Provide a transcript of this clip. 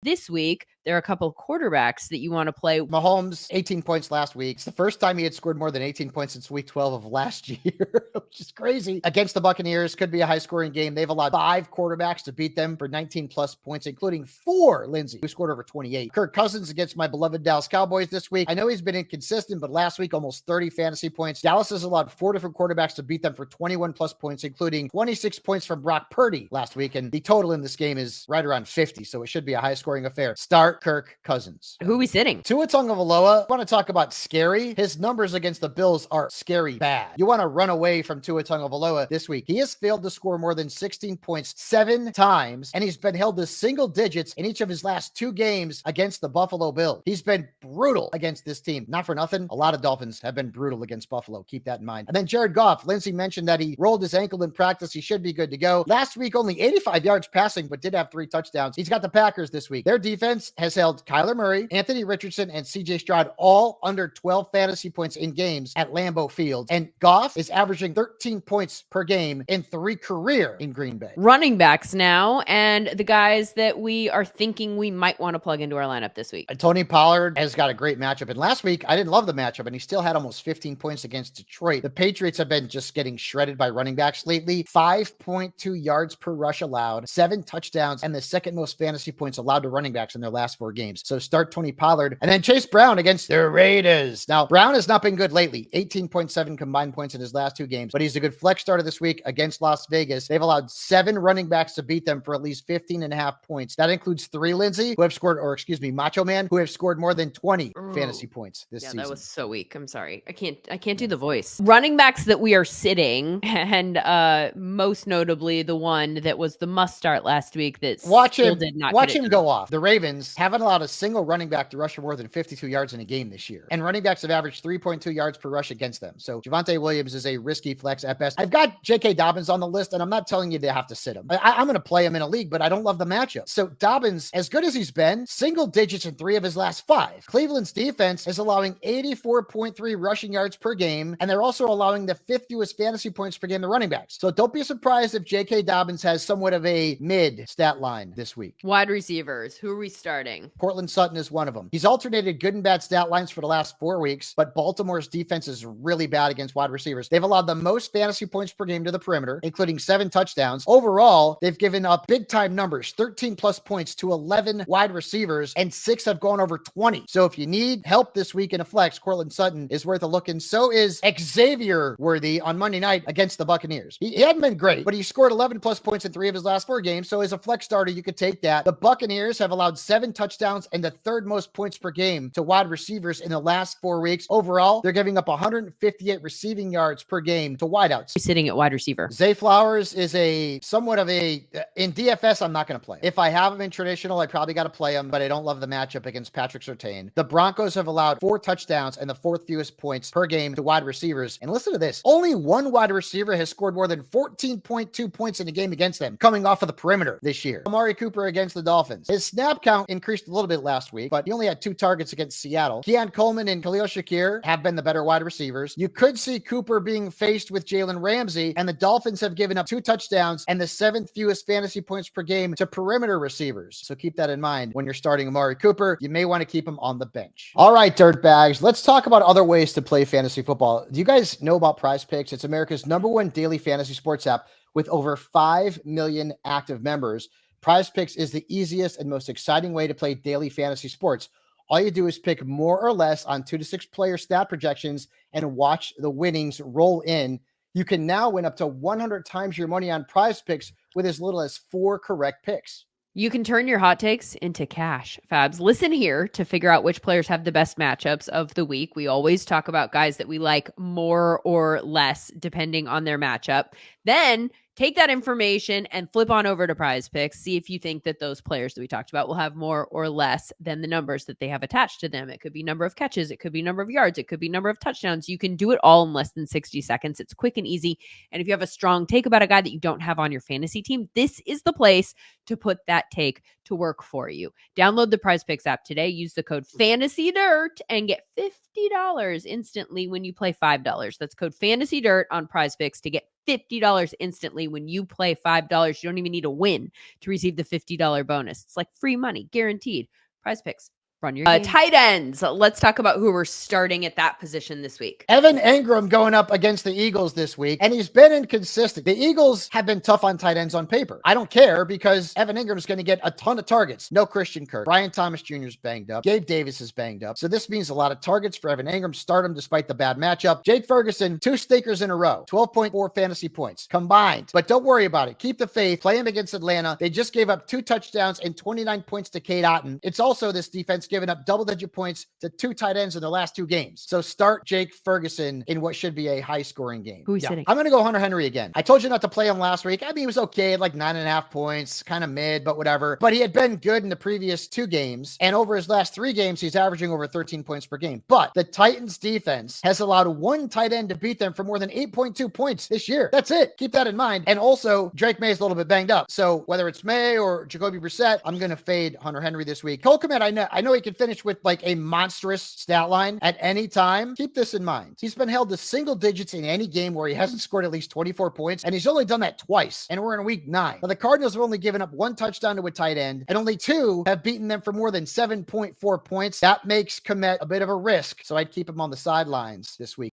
This week, there are a couple of quarterbacks that you want to play. Mahomes, 18 points last week. It's the first time he had scored more than 18 points since week 12 of last year, which is crazy. Against the Buccaneers, could be a high-scoring game. They've allowed 5 quarterbacks to beat them for 19-plus points, including 4 Lindsay, who scored over 28. Kirk Cousins against my beloved Dallas Cowboys this week. I know he's been inconsistent, but last week, almost 30 fantasy points. Dallas has allowed 4 different quarterbacks to beat them for 21-plus points, including 26 points from Brock Purdy last week, and the total in this game is right around 50, so it should be a high-scoring affair. Start Kirk Cousins. Who are we sitting? Tua Tagovailoa. Want to talk about scary? His numbers against the Bills are scary bad. You want to run away from Tua Tagovailoa this week. He has failed to score more than 16 points 7 times, and he's been held to single digits in each of his last 2 games against the Buffalo Bills. He's been brutal against this team. Not for nothing, a lot of Dolphins have been brutal against Buffalo. Keep that in mind. And then Jared Goff. Lindsay mentioned that he rolled his ankle in practice. He should be good to go. Last week, only 85 yards passing, but did have 3 touchdowns. He's got the Packers this week. Their defense has held Kyler Murray, Anthony Richardson, and CJ Stroud all under 12 fantasy points in games at Lambeau Field. And Goff is averaging 13 points per game in 3 career in Green Bay. Running backs now, and the guys that we are thinking we might want to plug into our lineup this week. Tony Pollard has got a great matchup. And last week, I didn't love the matchup, and he still had almost 15 points against Detroit. The Patriots have been just getting shredded by running backs lately. 5.2 yards per rush allowed, 7 touchdowns, and the second most fantasy points allowed to running backs in their last 4 games. So start Tony Pollard. And then Chase Brown against the Raiders. Now, Brown has not been good lately. 18.7 combined points in his last 2 games, but he's a good flex starter this week against Las Vegas. They've allowed 7 running backs to beat them for at least 15.5 points. That includes 3 Lindsay, who have scored, Macho Man, who have scored more than 20 fantasy points this season. That was so weak. I'm sorry. I can't do the voice. Running backs that we are sitting, and most notably the one that was the must start last week that watch him go off. The Ravens haven't allowed a single running back to rush for more than 52 yards in a game this year. And running backs have averaged 3.2 yards per rush against them. So Javonte Williams is a risky flex at best. I've got J.K. Dobbins on the list, and I'm not telling you to have to sit him. I'm going to play him in a league, but I don't love the matchup. So Dobbins, as good as he's been, single digits in 3 of his last 5. Cleveland's defense is allowing 84.3 rushing yards per game, and they're also allowing the 5th fewest fantasy points per game to running backs. So don't be surprised if J.K. Dobbins has somewhat of a mid stat line this week. Wide receivers, who are we starting? Cortland Sutton is one of them. He's alternated good and bad stat lines for the last 4 weeks, but Baltimore's defense is really bad against wide receivers. They've allowed the most fantasy points per game to the perimeter, including 7 touchdowns. Overall, they've given up big-time numbers, 13-plus points to 11 wide receivers, and 6 have gone over 20. So if you need help this week in a flex, Cortland Sutton is worth a look, and so is Xavier Worthy on Monday night against the Buccaneers. He hadn't been great, but he scored 11-plus points in 3 of his last 4 games, so as a flex starter, you could take that. The Buccaneers have allowed 7 touchdowns and the 3rd most points per game to wide receivers in the last 4 weeks. Overall, they're giving up 158 receiving yards per game to wideouts. Sitting at wide receiver. Zay Flowers is in DFS, I'm not going to play. If I have him in traditional, I probably got to play him, but I don't love the matchup against Patrick Surtain. The Broncos have allowed 4 touchdowns and the 4th fewest points per game to wide receivers. And listen to this. Only 1 wide receiver has scored more than 14.2 points in a game against them, coming off of the perimeter this year. Amari Cooper against the Dolphins. His snap count increased a little bit last week, but he only had 2 targets against Seattle. Keon Coleman and Khalil Shakir have been the better wide receivers. You could see Cooper being faced with Jalen Ramsey, and the Dolphins have given up 2 touchdowns and the 7th fewest fantasy points per game to perimeter receivers. So keep that in mind when you're starting Amari Cooper. You may want to keep him on the bench. All right, dirtbags, let's talk about other ways to play fantasy football. Do you guys know about Prize Picks? It's America's #1 daily fantasy sports app with over 5 million active members. Prize Picks is the easiest and most exciting way to play daily fantasy sports. All you do is pick more or less on 2 to 6 player stat projections and watch the winnings roll in. You can now win up to 100 times your money on Prize Picks with as little as 4 correct picks. You can turn your hot takes into cash. Fabs, listen here to figure out which players have the best matchups of the week. We always talk about guys that we like more or less depending on their matchup. Then take that information and flip on over to Prize Picks. See if you think that those players that we talked about will have more or less than the numbers that they have attached to them. It could be number of catches. It could be number of yards. It could be number of touchdowns. You can do it all in less than 60 seconds. It's quick and easy. And if you have a strong take about a guy that you don't have on your fantasy team, this is the place to put that take to work for you. Download the PrizePicks app today. Use the code FANTASYDIRT and get $50 instantly when you play $5. That's code FANTASYDIRT on PrizePicks to get $50 instantly when you play $5. You don't even need a win to receive the $50 bonus. It's like free money, guaranteed. PrizePicks. Run your game. Tight ends. Let's talk about who we're starting at that position this week. Evan Engram going up against the Eagles this week, and he's been inconsistent. The Eagles have been tough on tight ends on paper. I don't care because Evan Engram is going to get a ton of targets. No Christian Kirk. Brian Thomas Jr. is banged up. Gabe Davis is banged up. So this means a lot of targets for Evan Engram. Start him despite the bad matchup. Jake Ferguson, 2 stinkers in a row. 12.4 fantasy points combined. But don't worry about it. Keep the faith. Play him against Atlanta. They just gave up 2 touchdowns and 29 points to Cade Otton. It's also this defense giving up double-digit points to 2 tight ends in the last 2 games. So start Jake Ferguson in what should be a high-scoring game. Who are you sitting? I'm going to go Hunter Henry again. I told you not to play him last week. I mean, he was okay at like 9.5 points, kind of mid, but whatever. But he had been good in the previous 2 games. And over his last 3 games, he's averaging over 13 points per game. But the Titans defense has allowed 1 tight end to beat them for more than 8.2 points this year. That's it. Keep that in mind. And also, Drake May is a little bit banged up. So whether it's May or Jacoby Brissett, I'm going to fade Hunter Henry this week. Cole Kmet, I know he can finish with like a monstrous stat line at any time. Keep this in mind. He's been held to single digits in any game where he hasn't scored at least 24 points, and he's only done that twice, and we're in week 9. But the Cardinals have only given up 1 touchdown to a tight end, and only 2 have beaten them for more than 7.4 points. That makes Kmet a bit of a risk, so I'd keep him on the sidelines this week.